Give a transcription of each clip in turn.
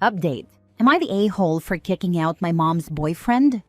Update. Am I the a-hole for kicking out my mom's boyfriend?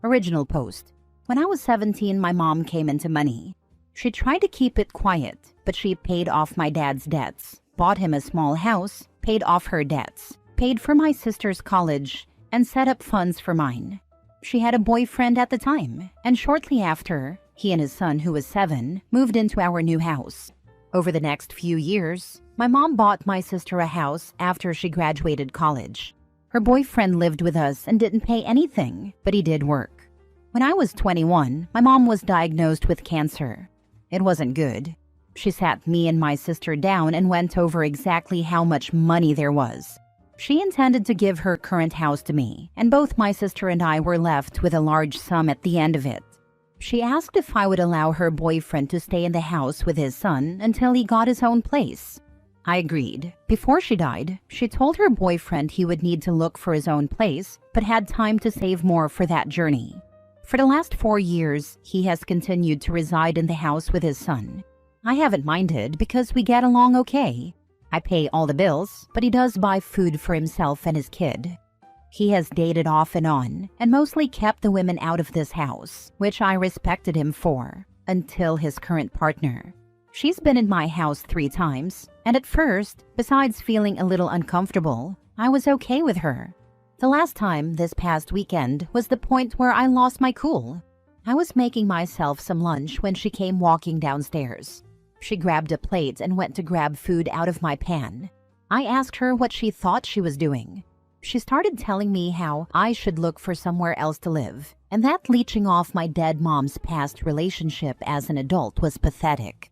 Original post. When I was 17, my mom came into money. She tried to keep it quiet, but she paid off my dad's debts, bought him a small house, paid off her debts, paid for my sister's college, and set up funds for mine. She had a boyfriend at the time, and shortly after, he and his son, who was 7, moved into our new house. Over the next few years, my mom bought my sister a house after she graduated college. Her boyfriend lived with us and didn't pay anything, but he did work. When I was 21, my mom was diagnosed with cancer. It wasn't good. She sat me and my sister down and went over exactly how much money there was. She intended to give her current house to me, and both my sister and I were left with a large sum at the end of it. She asked if I would allow her boyfriend to stay in the house with his son until he got his own place. I agreed. Before she died, she told her boyfriend he would need to look for his own place, but had time to save more for that journey. For the last 4 years, he has continued to reside in the house with his son. I haven't minded because we get along okay. I pay all the bills, but he does buy food for himself and his kid. He has dated off and on, and mostly kept the women out of this house, which I respected him for, until his current partner. She's been in my house 3 times, and at first, besides feeling a little uncomfortable, I was okay with her. The last time, this past weekend, was the point where I lost my cool. I was making myself some lunch when she came walking downstairs. She grabbed a plate and went to grab food out of my pan. I asked her what she thought she was doing. She started telling me how I should look for somewhere else to live, and that leeching off my dead mom's past relationship as an adult was pathetic.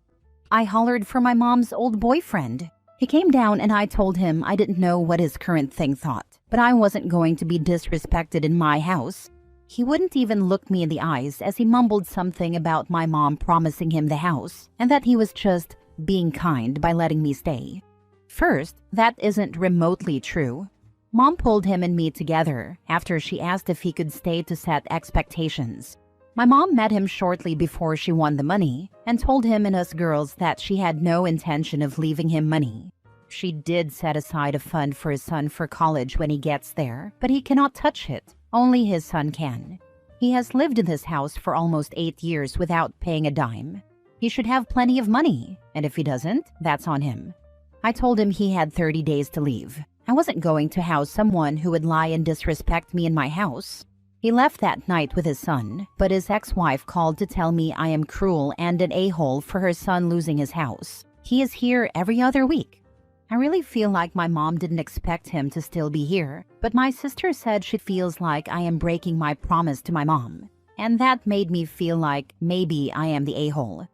I hollered for my mom's old boyfriend. He came down and I told him I didn't know what his current thing thought, but I wasn't going to be disrespected in my house. He wouldn't even look me in the eyes as he mumbled something about my mom promising him the house and that he was just being kind by letting me stay. First, that isn't remotely true. Mom pulled him and me together after she asked if he could stay to set expectations. My mom met him shortly before she won the money and told him and us girls that she had no intention of leaving him money. She did set aside a fund for his son for college when he gets there, but he cannot touch it. Only his son can. He has lived in this house for almost 8 years without paying a dime. He should have plenty of money, and if he doesn't, that's on him. I told him he had 30 days to leave. I wasn't going to house someone who would lie and disrespect me in my house. He left that night with his son, but his ex-wife called to tell me I am cruel and an a-hole for her son losing his house. He is here every other week. I really feel like my mom didn't expect him to still be here, but my sister said she feels like I am breaking my promise to my mom, and that made me feel like maybe I am the a-hole.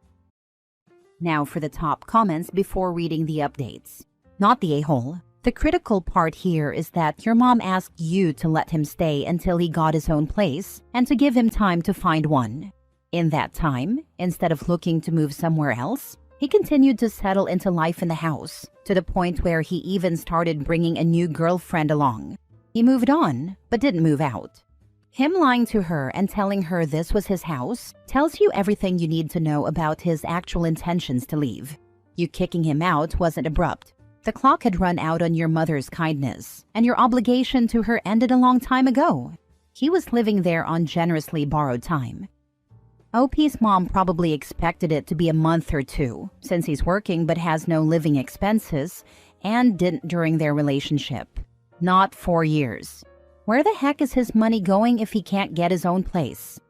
Now for the top comments before reading the updates. Not the a-hole. The critical part here is that your mom asked you to let him stay until he got his own place and to give him time to find one. In that time, instead of looking to move somewhere else, he continued to settle into life in the house, to the point where he even started bringing a new girlfriend along. He moved on, but didn't move out. Him lying to her and telling her this was his house tells you everything you need to know about his actual intentions to leave. You kicking him out wasn't abrupt. The clock had run out on your mother's kindness, and your obligation to her ended a long time ago. He was living there on generously borrowed time. OP's mom probably expected it to be a month or 2, since he's working but has no living expenses, and didn't during their relationship. Not 4 years. Where the heck is his money going if he can't get his own place?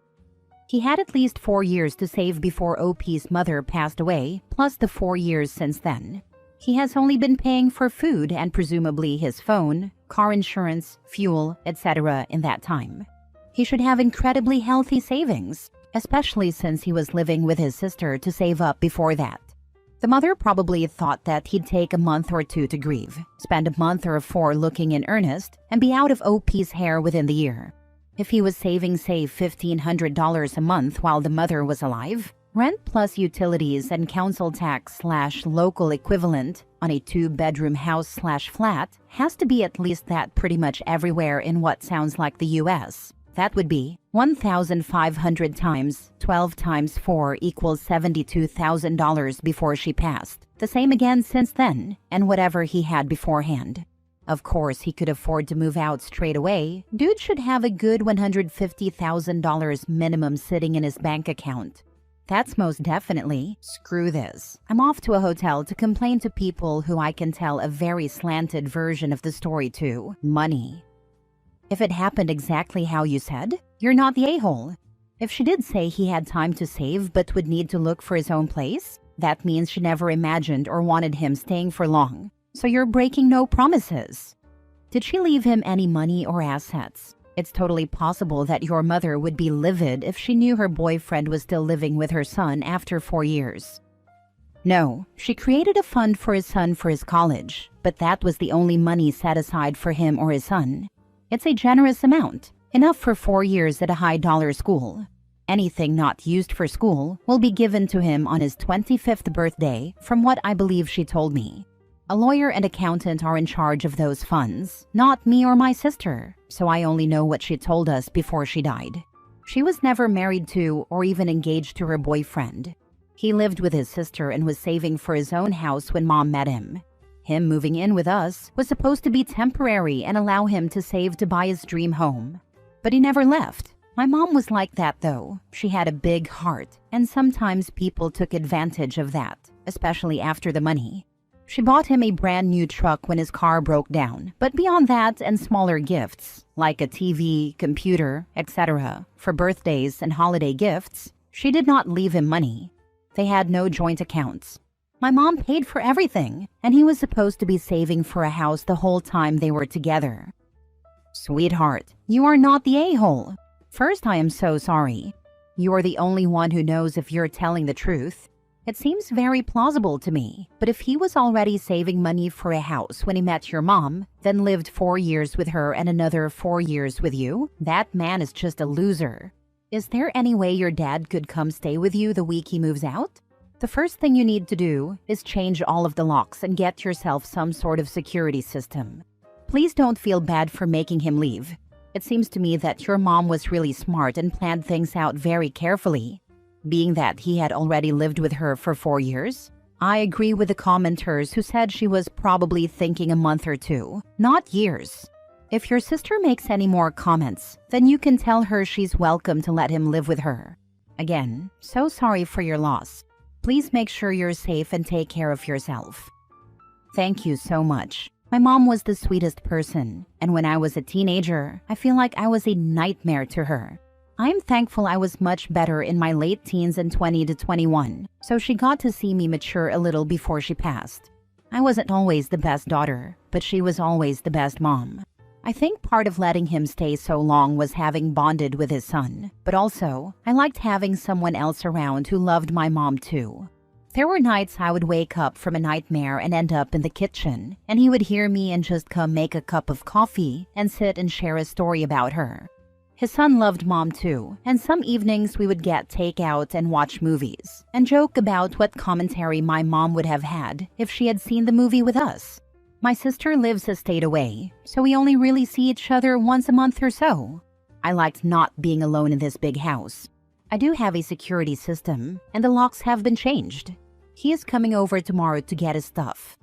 He had at least 4 years to save before OP's mother passed away, plus the 4 years since then. He has only been paying for food and presumably his phone, car insurance, fuel, etc. in that time. He should have incredibly healthy savings, especially since he was living with his sister to save up before that. The mother probably thought that he'd take a month or 2 to grieve, spend a month or 4 looking in earnest, and be out of OP's hair within the year. If he was saving, say, $1,500 a month while the mother was alive, rent plus utilities and council tax / local equivalent on a 2-bedroom house / flat has to be at least that pretty much everywhere in what sounds like the US. That would be 1,500 times 12 times 4 equals $72,000 before she passed. The same again since then, and whatever he had beforehand. Of course, he could afford to move out straight away. Dude should have a good $150,000 minimum sitting in his bank account. That's most definitely, screw this. I'm off to a hotel to complain to people who I can tell a very slanted version of the story to. Money. If it happened exactly how you said, you're not the a-hole. If she did say he had time to save but would need to look for his own place, that means she never imagined or wanted him staying for long. So you're breaking no promises. Did she leave him any money or assets? It's totally possible that your mother would be livid if she knew her boyfriend was still living with her son after 4 years. No, she created a fund for his son for his college, but that was the only money set aside for him or his son. It's a generous amount, enough for 4 years at a high-dollar school. Anything not used for school will be given to him on his 25th birthday, from what I believe she told me. A lawyer and accountant are in charge of those funds, not me or my sister, so I only know what she told us before she died. She was never married to or even engaged to her boyfriend. He lived with his sister and was saving for his own house when Mom met him. Him moving in with us was supposed to be temporary and allow him to save to buy his dream home. But he never left. My mom was like that though. She had a big heart, and sometimes people took advantage of that, especially after the money. She bought him a brand new truck when his car broke down, but beyond that and smaller gifts, like a TV, computer, etc., for birthdays and holiday gifts, she did not leave him money. They had no joint accounts. My mom paid for everything, and he was supposed to be saving for a house the whole time they were together. Sweetheart, you are not the a-hole. First, I am so sorry. You are the only one who knows if you're telling the truth. It seems very plausible to me, but if he was already saving money for a house when he met your mom, then lived 4 years with her and another 4 years with you, that man is just a loser. Is there any way your dad could come stay with you the week he moves out? The first thing you need to do is change all of the locks and get yourself some sort of security system. Please don't feel bad for making him leave. It seems to me that your mom was really smart and planned things out very carefully. Being that he had already lived with her for 4 years, I agree with the commenters who said she was probably thinking a month or 2, not years. If your sister makes any more comments, then you can tell her she's welcome to let him live with her. Again, so sorry for your loss. Please make sure you're safe and take care of yourself. Thank you so much. My mom was the sweetest person, and when I was a teenager, I feel like I was a nightmare to her. I'm thankful I was much better in my late teens and 20 to 21, so she got to see me mature a little before she passed. I wasn't always the best daughter, but she was always the best mom. I think part of letting him stay so long was having bonded with his son, but also, I liked having someone else around who loved my mom too. There were nights I would wake up from a nightmare and end up in the kitchen, and he would hear me and just come make a cup of coffee and sit and share a story about her. His son loved Mom too, and some evenings we would get takeout and watch movies, and joke about what commentary my mom would have had if she had seen the movie with us. My sister lives a state away, so we only really see each other once a month or so. I liked not being alone in this big house. I do have a security system, and the locks have been changed. He is coming over tomorrow to get his stuff.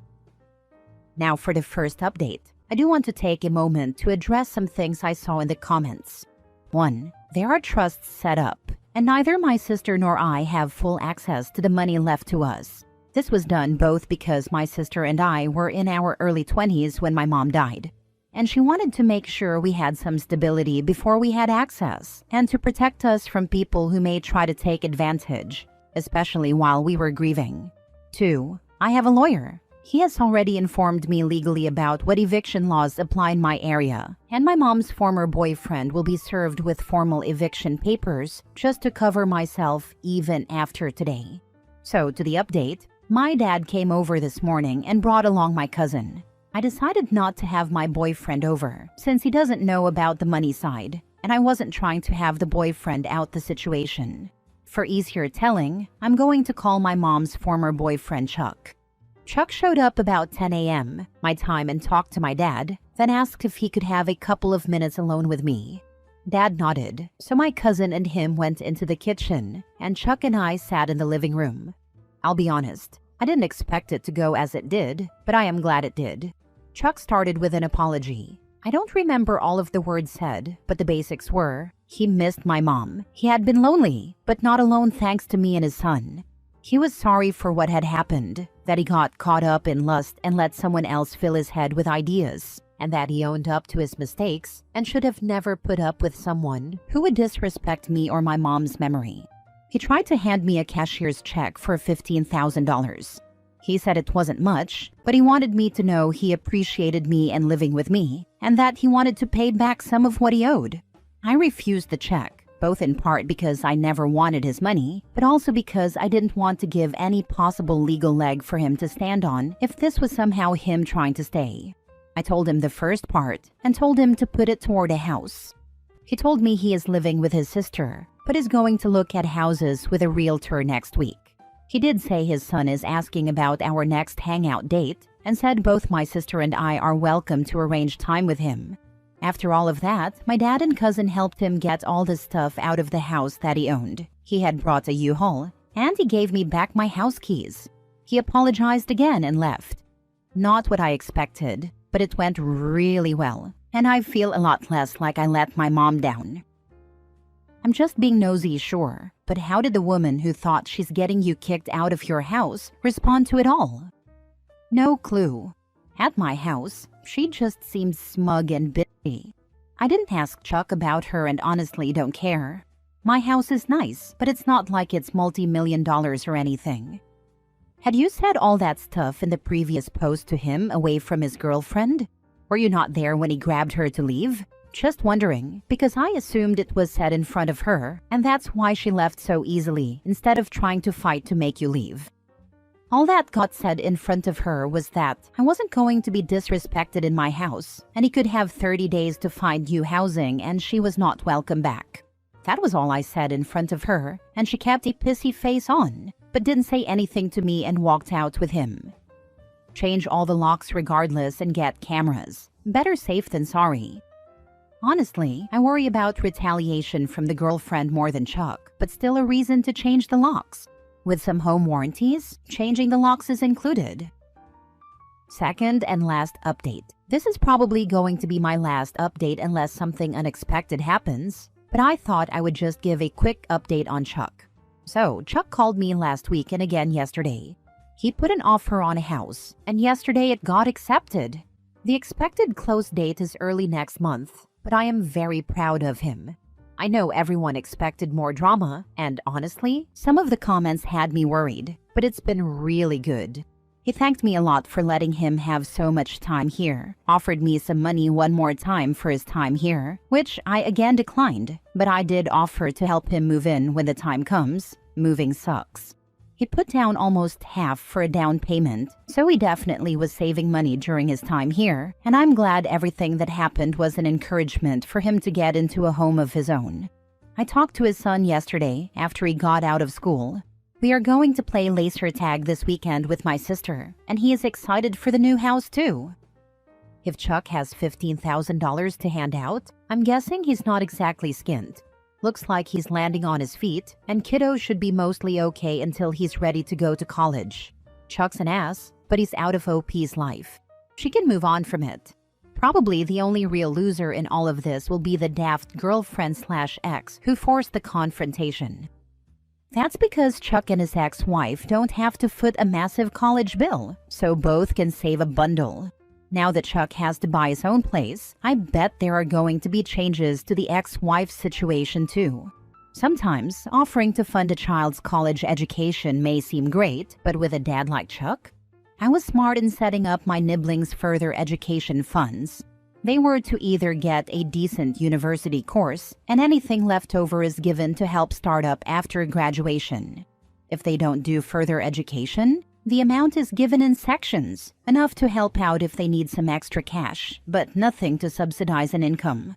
Now for the first update, I do want to take a moment to address some things I saw in the comments. 1. There are trusts set up, and neither my sister nor I have full access to the money left to us. This was done both because my sister and I were in our early 20s when my mom died, and she wanted to make sure we had some stability before we had access, and to protect us from people who may try to take advantage, especially while we were grieving. 2. I have a lawyer. He has already informed me legally about what eviction laws apply in my area, and my mom's former boyfriend will be served with formal eviction papers just to cover myself even after today. So, to the update, my dad came over this morning and brought along my cousin. I decided not to have my boyfriend over, since he doesn't know about the money side, and I wasn't trying to have the boyfriend out the situation. For easier telling, I'm going to call my mom's former boyfriend Chuck. Chuck showed up about 10 a.m. my time and talked to my dad, then asked if he could have a couple of minutes alone with me. Dad nodded, so my cousin and him went into the kitchen, and Chuck and I sat in the living room. I'll be honest, I didn't expect it to go as it did, but I am glad it did. Chuck started with an apology. I don't remember all of the words said, but the basics were, he missed my mom. He had been lonely, but not alone thanks to me and his son. He was sorry for what had happened, that he got caught up in lust and let someone else fill his head with ideas, and that he owned up to his mistakes and should have never put up with someone who would disrespect me or my mom's memory. He tried to hand me a cashier's check for $15,000. He said it wasn't much, but he wanted me to know he appreciated me and living with me, and that he wanted to pay back some of what he owed. I refused the check, both in part because I never wanted his money, but also because I didn't want to give any possible legal leg for him to stand on if this was somehow him trying to stay. I told him the first part and told him to put it toward a house. He told me he is living with his sister, but is going to look at houses with a realtor next week. He did say his son is asking about our next hangout date and said both my sister and I are welcome to arrange time with him. After all of that, my dad and cousin helped him get all the stuff out of the house that he owned. He had brought a U-Haul, and he gave me back my house keys. He apologized again and left. Not what I expected, but it went really well, and I feel a lot less like I let my mom down. I'm just being nosy, sure, but how did the woman who thought she's getting you kicked out of your house respond to it all? No clue. At my house, she just seemed smug and bitchy. I didn't ask Chuck about her and honestly don't care. My house is nice, but it's not like it's multi-million dollars or anything. Had you said all that stuff in the previous post to him away from his girlfriend? Were you not there when he grabbed her to leave? Just wondering, because I assumed it was said in front of her, and that's why she left so easily instead of trying to fight to make you leave. All that got said in front of her was that I wasn't going to be disrespected in my house, and he could have 30 days to find new housing and she was not welcome back. That was all I said in front of her, and she kept a pissy face on, but didn't say anything to me and walked out with him. Change all the locks regardless and get cameras. Better safe than sorry. Honestly, I worry about retaliation from the girlfriend more than Chuck, but still a reason to change the locks. With some home warranties, changing the locks is included. Second and last update. This is probably going to be my last update unless something unexpected happens, but I thought I would just give a quick update on Chuck. So, Chuck called me last week and again yesterday. He put an offer on a house, and yesterday it got accepted. The expected close date is early next month, but I am very proud of him. I know everyone expected more drama, and honestly, some of the comments had me worried, but it's been really good. He thanked me a lot for letting him have so much time here, offered me some money one more time for his time here, which I again declined, but I did offer to help him move in when the time comes. Moving sucks. He put down almost half for a down payment, so he definitely was saving money during his time here, and I'm glad everything that happened was an encouragement for him to get into a home of his own. I talked to his son yesterday after he got out of school. We are going to play laser tag this weekend with my sister, and he is excited for the new house too. If Chuck has $15,000 to hand out, I'm guessing he's not exactly skint. Looks like he's landing on his feet, and kiddo should be mostly okay until he's ready to go to college. Chuck's an ass, but he's out of OP's life. She can move on from it. Probably the only real loser in all of this will be the daft girlfriend/ex who forced the confrontation. That's because Chuck and his ex-wife don't have to foot a massive college bill, so both can save a bundle. Now that Chuck has to buy his own place, I bet there are going to be changes to the ex-wife's situation too. Sometimes, offering to fund a child's college education may seem great, but with a dad like Chuck? I was smart in setting up my nibblings' further education funds. They were to either get a decent university course, and anything left over is given to help start up after graduation. If they don't do further education, the amount is given in sections, enough to help out if they need some extra cash, but nothing to subsidize an income.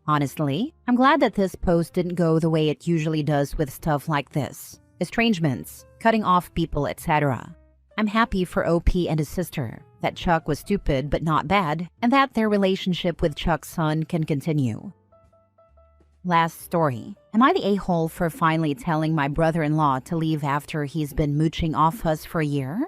Honestly, I'm glad that this post didn't go the way it usually does with stuff like this. Estrangements, cutting off people, etc. I'm happy for OP and his sister, that Chuck was stupid but not bad, and that their relationship with Chuck's son can continue. Last story. Am I the a-hole for finally telling my brother-in-law to leave after he's been mooching off us for a year?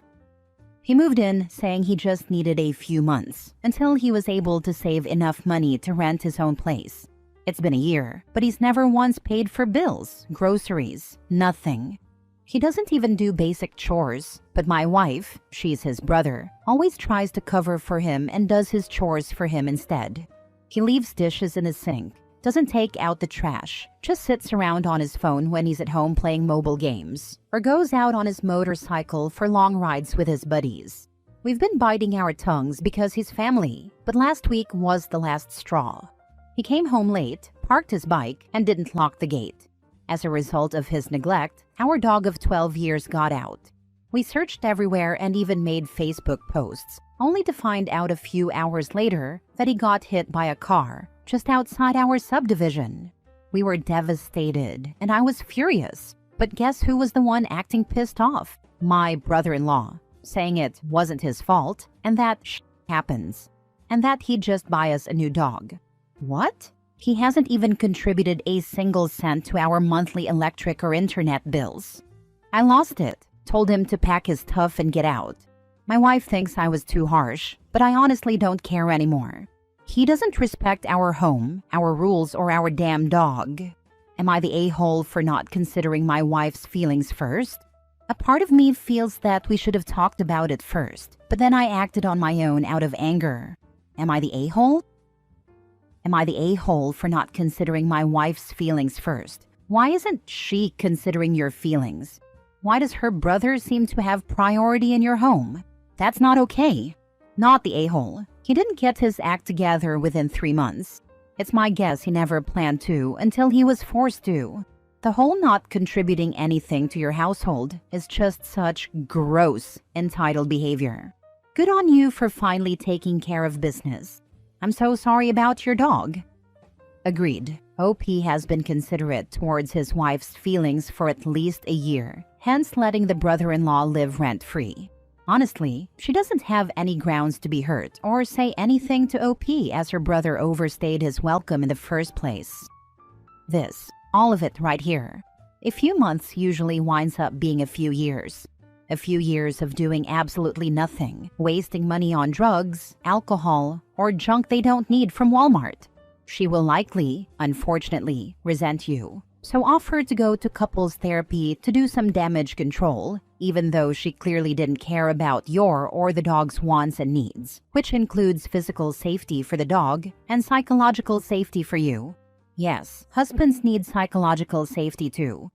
He moved in saying he just needed a few months until he was able to save enough money to rent his own place. It's been a year, but he's never once paid for bills, groceries, nothing. He doesn't even do basic chores, but my wife, she's his brother, always tries to cover for him and does his chores for him instead. He leaves dishes in his sink, doesn't take out the trash, just sits around on his phone when he's at home playing mobile games, or goes out on his motorcycle for long rides with his buddies. We've been biting our tongues because he's family, but last week was the last straw. He came home late, parked his bike, and didn't lock the gate. As a result of his neglect, our dog of 12 years got out. We searched everywhere and even made Facebook posts, only to find out a few hours later that he got hit by a car just outside our subdivision. We were devastated, and I was furious. But guess who was the one acting pissed off? My brother-in-law, saying it wasn't his fault, and that happens, and that he'd just buy us a new dog. What? He hasn't even contributed a single cent to our monthly electric or internet bills. I lost it, told him to pack his stuff and get out. My wife thinks I was too harsh, but I honestly don't care anymore. He doesn't respect our home, our rules, or our damn dog. Am I the a-hole for not considering my wife's feelings first? A part of me feels that we should have talked about it first, but then I acted on my own out of anger. Am I the a-hole? Am I the a-hole for not considering my wife's feelings first? Why isn't she considering your feelings? Why does her brother seem to have priority in your home? That's not okay. Not the a-hole. He didn't get his act together within 3 months. It's my guess he never planned to until he was forced to. The whole not contributing anything to your household is just such gross, entitled behavior. Good on you for finally taking care of business. I'm so sorry about your dog. Agreed. OP has been considerate towards his wife's feelings for at least a year, hence letting the brother-in-law live rent-free. Honestly, she doesn't have any grounds to be hurt or say anything to OP as her brother overstayed his welcome in the first place. All of it right here. A few months usually winds up being a few years. A few years of doing absolutely nothing, wasting money on drugs, alcohol, or junk they don't need from Walmart. She will likely, unfortunately, resent you. So offer to go to couples therapy to do some damage control, even though she clearly didn't care about your or the dog's wants and needs, which includes physical safety for the dog and psychological safety for you. Yes, husbands need psychological safety too.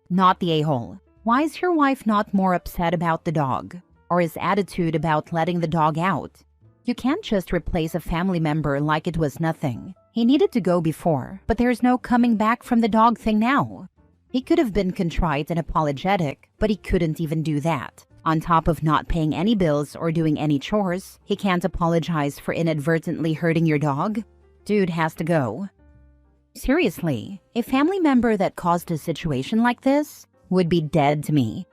Not the a-hole. Why is your wife not more upset about the dog? Or his attitude about letting the dog out? You can't just replace a family member like it was nothing. He needed to go before, but there's no coming back from the dog thing now. He could have been contrite and apologetic, but he couldn't even do that. On top of not paying any bills or doing any chores, he can't apologize for inadvertently hurting your dog? Dude has to go. Seriously, a family member that caused a situation like this would be dead to me.